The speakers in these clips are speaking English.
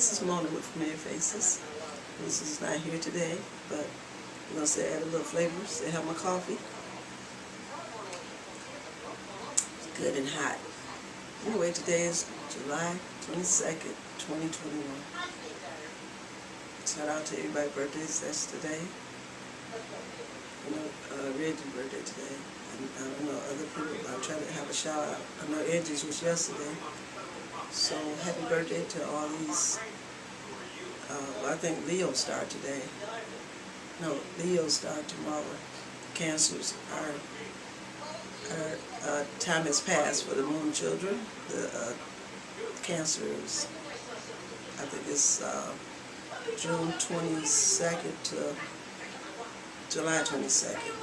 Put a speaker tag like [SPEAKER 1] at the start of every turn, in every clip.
[SPEAKER 1] This is Mona with Familiar Faces. This is not here today, but I'm going to say add a little flavors. They have my coffee. It's good and hot. Anyway, today is July 22nd, 2021. Shout out to everybody's birthdays. That's today. I know Reggie's birthday today. I don't know other people, but I'm trying to have a shout out. I know Angie's was yesterday. So happy birthday to all these. I think Leo start today. No, Leo start tomorrow. Cancers our time has passed for the moon children. The cancers, I think it's June 22nd to July 22nd.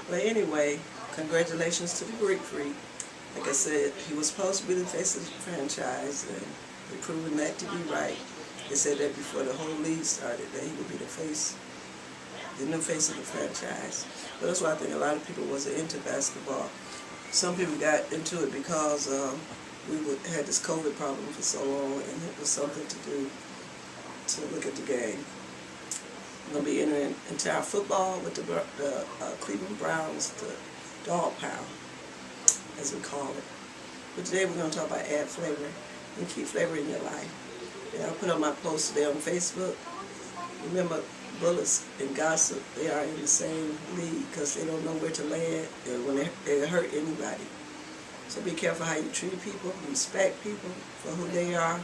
[SPEAKER 1] But anyway, congratulations to the Greek Freak. Like I said, he was supposed to be the face of the franchise, and they're proving that to be right. They said that before the whole league started, that he would be the new face of the franchise. But that's why I think a lot of people wasn't into basketball. Some people got into it because we had this COVID problem for so long, and it was something to do to look at the game. I'm going to be entering into our football with the Cleveland Browns, the dog pound, as we call it. But today we're going to talk about add flavor and keep flavor in your life. And I'll put on my post today on Facebook. Remember, bullets and gossip, they are in the same league because they don't know where to land when they hurt anybody. So be careful how you treat people, respect people for who they are,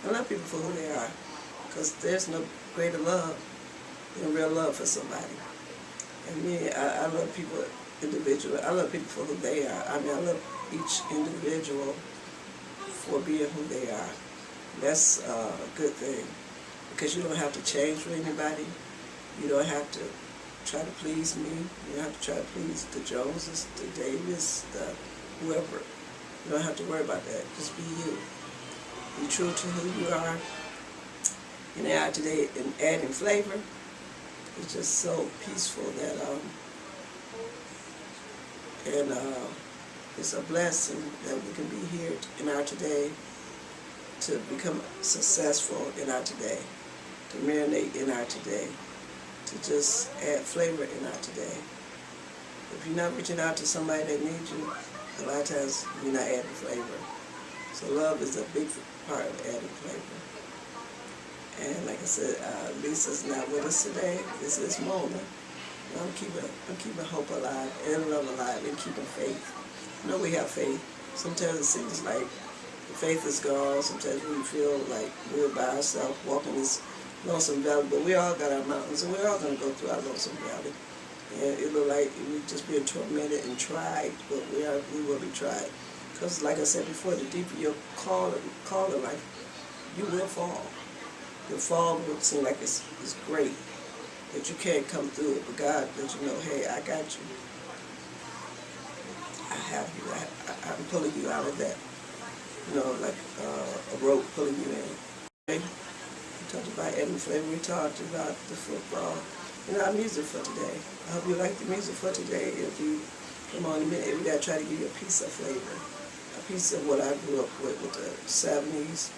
[SPEAKER 1] and love people for who they are, because there's no greater love than real love for somebody. And me, I love people individually. I love people for who they are. I mean, I love each individual for being who they are. That's a good thing, because you don't have to change for anybody. You don't have to try to please me. You don't have to try to please the Joneses, the Davis, the whoever. You don't have to worry about that. Just be you. Be true to who you are. And out today, and adding flavor, it's just so peaceful that it's a blessing that we can be here in our today, to become successful in our today, to marinate in our today, to just add flavor in our today. If you're not reaching out to somebody that needs you, a lot of times you're not adding flavor. So love is a big part of adding flavor. And like I said, Lisa's not with us today. This is Mona. I'm keeping hope alive and love alive and keeping faith. I know we have faith. Sometimes it seems like the faith is gone. Sometimes we feel like we're by ourselves walking this lonesome valley, but we all got our mountains, and we're all going to go through our lonesome valley. And it look like we're just being tormented and tried, but we will be tried. Because like I said before, the deeper your call in life, you will fall. Your fall will seem like it's great, that you can't come through it, but God lets you know, hey, I got you. I have you. I'm pulling you out of that. You know, like a rope pulling you in. Okay? We talked about adding flavor. We talked about the football. And our music for today. I hope you like the music for today. If you come on in a minute, we got to try to give you a piece of flavor. A piece of what I grew up with the 70s.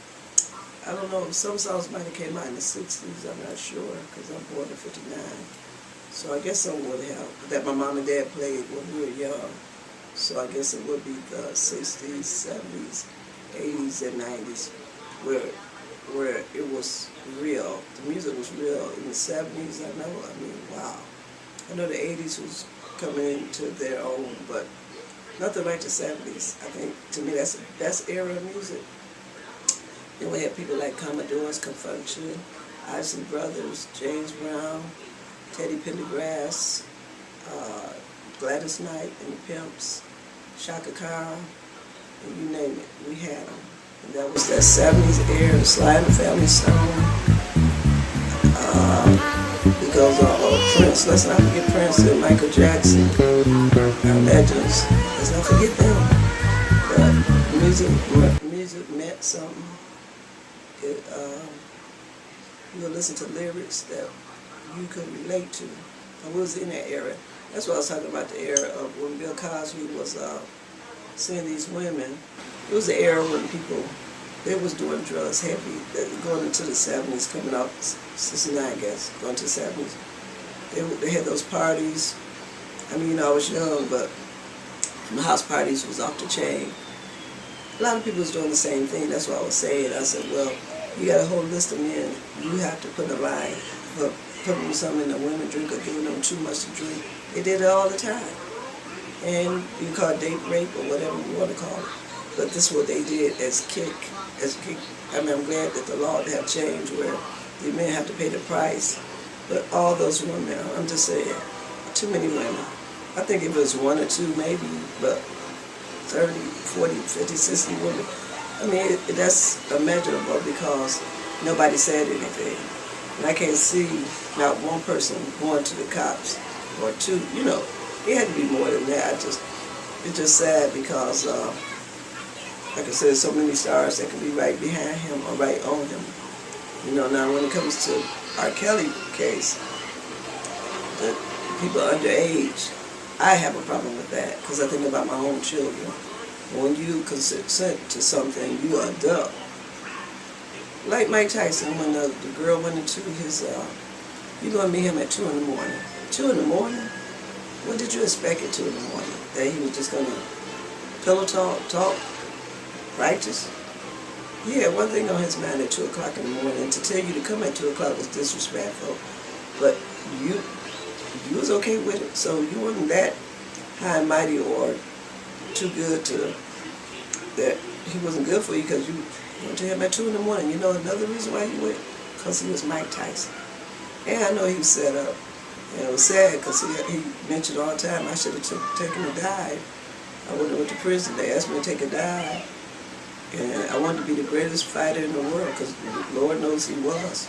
[SPEAKER 1] I don't know, some songs might have came out in the 60s, I'm not sure, because I'm born in 59. So I guess some would have, that my mom and dad played when we were young. So I guess it would be the 60s, 70s, 80s, and 90s, where it was real. The music was real. In the 70s, I mean, wow. I know the 80s was coming into their own, but nothing like the 70s. I think, to me, that's the best era of music. Then we had people like Commodores, Confunction, Isley Brothers, James Brown, Teddy Pendergrass, Gladys Knight and the Pimps, Shaka Khan, and you name it, we had them. And that was that 70s era, Sly and the Family Stone. It goes on, Prince, let's not forget Prince and Michael Jackson, our legends, let's not forget them. But music meant something. You would listen to lyrics that you could relate to. I was in that era. That's what I was talking about, the era of when Bill Cosby was seeing these women. It was the era when people they was doing drugs heavy, going into the 70s, coming out 69, I guess, going to the 70s. They had those parties. I mean, I was young, but the house parties was off the chain. A lot of people was doing the same thing. That's what I was saying. I said, well, you got a whole list of men. You have to put a line for putting something in the women drink or giving them too much to drink. They did it all the time. And you call it date rape or whatever you want to call it. But this is what they did as kick. I mean, I'm glad that the law have changed where the men have to pay the price. But all those women, I'm just saying, too many women. I think if it was one or two, maybe, but 30, 40, 50, 60 women. I mean, that's imaginable because nobody said anything. And I can't see not one person going to the cops or two, you know. It had to be more than that. It's just sad because, like I said, so many stars that can be right behind him or right on him. You know, now when it comes to R. Kelly case, the people underage, I have a problem with that because I think about my own children. When you consent to something, you are adult. Like Mike Tyson, when the girl went into his, you're going to meet him at 2 in the morning. 2 in the morning? What did you expect at 2 in the morning? That he was just going to pillow talk, practice? He had one thing on his mind at 2 o'clock in the morning, and to tell you to come at 2 o'clock was disrespectful. But you was okay with it, so you wasn't that high and mighty or too good to that he wasn't good for you because you went to him at 2 in the morning. You know another reason why you went? Because he was Mike Tyson. And I know he was set up. And it was sad because he mentioned all the time, I should have taken a dive. I wouldn't have went to prison. They asked me to take a dive. And I wanted to be the greatest fighter in the world because Lord knows he was.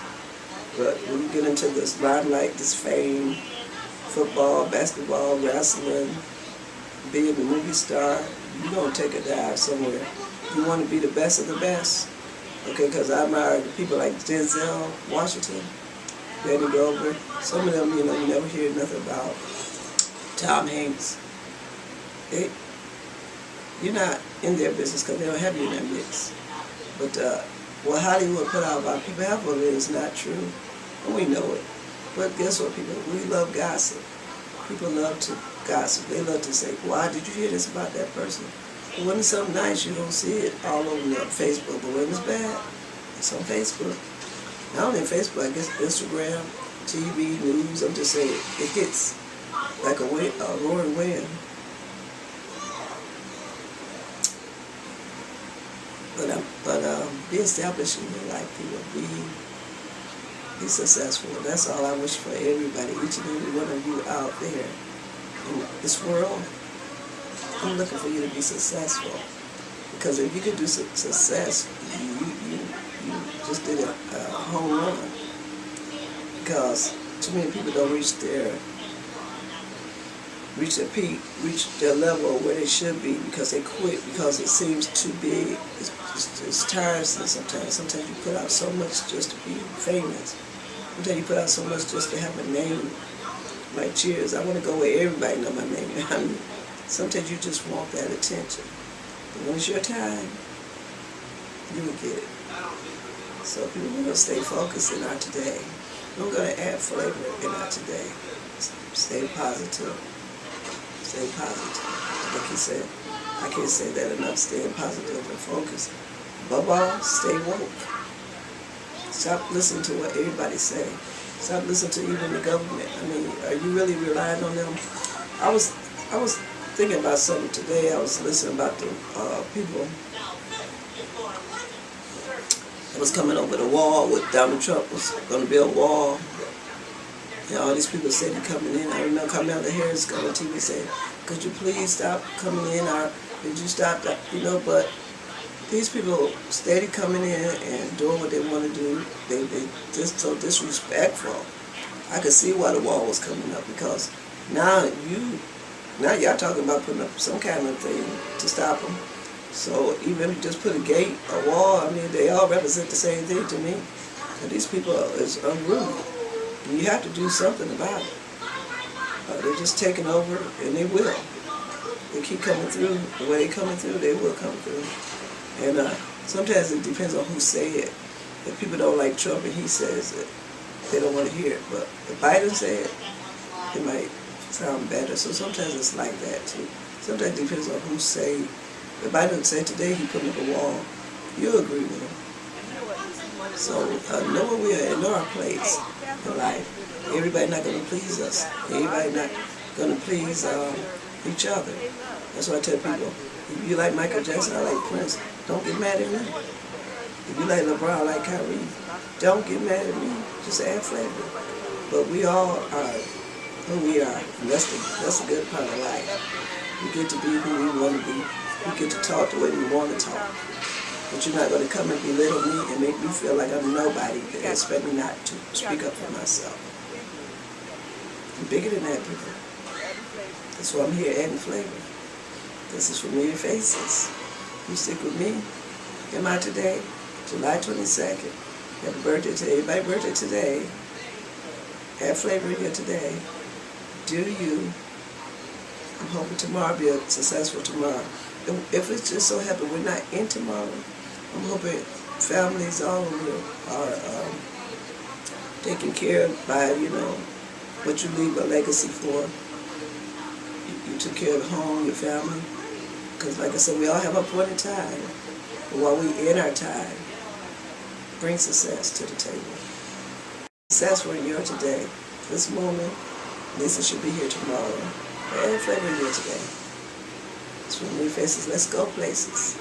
[SPEAKER 1] But when you get into this limelight, this fame, football, basketball, wrestling, being a movie star, you don't take a dive somewhere. You want to be the best of the best. Okay, because I admire the people like Denzel Washington, Danny Glover. Some of them, you know, you never hear nothing about. Tom Hanks. You're not in their business because they don't have you in their mix. But what Hollywood put out about people, half of it is not true. And we know it. But guess what, people? We love gossip. People love to gossip. They love to say, why did you hear this about that person? But when it's something nice, you don't see it all over Facebook. But when it's bad, it's on Facebook. Not only Facebook, I guess Instagram, TV, news. I'm just saying, it hits like a roaring wind. But be established in your life, people. Be successful. That's all I wish for everybody, each and every one of you out there in this world. I'm looking for you to be successful. Because if you could do success, you just did a home run. Because too many people don't reach their peak, reach their level where they should be because they quit because it seems too big. It's tiresome sometimes. Sometimes you put out so much just to be famous. Sometimes you put out so much just to have a name. Like Cheers, I want to go where everybody know my name. I mean, sometimes you just want that attention. But when it's your time, you will get it. So people, we're going to stay focused in our today. We're going to add flavor in our today. Stay positive. Stay positive. Like he said, I can't say that enough. Staying positive and focused. Above all, stay woke. Stop listening to what everybody say. Stop listening to even the government. I mean, are you really relying on them? I was thinking about something today. I was listening about the people that was coming over the wall with Donald Trump was going to build a wall. And all these people said he coming in. I remember Kamala Harris got on TV saying, could you please stop coming in? Or did you stop that? You know, but these people steady coming in and doing what they want to do. They just so disrespectful. I could see why the wall was coming up because now y'all talking about putting up some kind of thing to stop them. So even if you just put a gate, a wall, I mean, they all represent the same thing to me. And these people is unruly. You have to do something about it. They're just taking over, and they will. They keep coming through. The way they're coming through, they will come through. And Sometimes it depends on who say it. If people don't like Trump and he says it, they don't want to hear it. But if Biden say it, it might sound better. So sometimes it's like that too. Sometimes it depends on who say. If Biden say today he put up a wall, you agree with him. So know where we are, know our place in life. Everybody not going to please us. Everybody not going to please each other. That's why I tell people, if you like Michael Jackson, I like Prince, don't get mad at me. If you like LeBron, I like Kyrie, don't get mad at me. Just add flavor. But we all are who we are. And that's the good part of life. We get to be who we want to be. We get to talk the way we want to talk. But you're not going to come and belittle me and make me feel like I'm nobody and expect me not to speak up for myself. I'm bigger than that, people. That's why I'm here adding flavor. This is Familiar Faces. You stick with me. Am I today? July 22nd. Happy birthday to everybody. Birthday today. Add flavor here today. Do you. I'm hoping tomorrow will be a successful tomorrow. If it's just so happen we're not in tomorrow, I'm hoping families all over are taken care of by, what you leave a legacy for. You took care of the home, your family. Because like I said, we all have our point in time. But while we in our time, bring success to the table. Success for you today. This moment, Lisa should be here tomorrow. Add flavor here today. It's Familiar Faces. Let's go places.